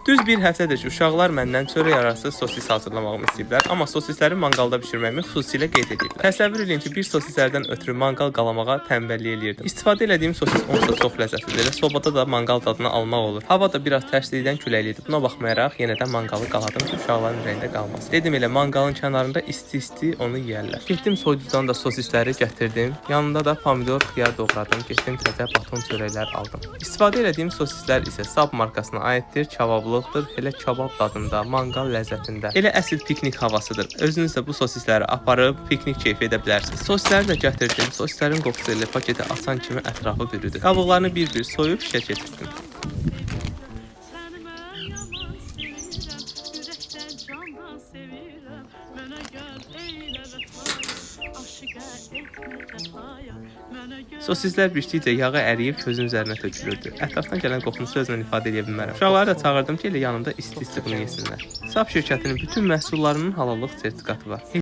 Düz bir həftədir ki, uşaqlar məndən çörək arası sosis hazırlamağımı istəyiblər, amma sosisləri manqalda bişirməyimi xüsusilə qeyd ediblər. Təsəvvür edin ki, bir sosislərdən ötürü manqal qalamağa tənbəllik eləyirdim. İstifadə etdiyim sosis onsa çox ləzzətlidir. Sobada da manqal dadını almaq olur. Hava da biraz tərslikdən küləkli idi. Buna baxmayaraq yenə də manqalı qaladım ki, uşaqların ürəyində qalmasın. Dedim elə manqalın kənarında isti-isti onu yeyərlər. Getdim soyuducudan da sosisləri gətirdim. Yanında da pomidor, xiyar doğradım. Getdim təzə baton çörəklər aldım. İstifadə etdiyim sosislər isə Sab markasına aiddir. Kebablıqdır. Elə kebab dadında, manqal ləzzətində. Elə əsl piknik havasıdır. Özünüz də bu sosisləri aparıb piknik keyfi edə bilərsiniz. Sosisləri də gətirdim. Sosislərin qoxusu ilə paketi açan kimi ətrafı bürüdü. Qabıqlarını bir-bir soyub şişə keçirdim. Sosislər bişdikcə yağı əriyib közün üzərinə tökülürdü. Ətrafdan gələn qoxunu sözlə ifadə edə bilmərəm. Uşaqları da çağırdım ki, elə yanında isti-isti bunu yesinlər. Sab şirkətinin bütün məhsullarının halallıq sertifikatı var.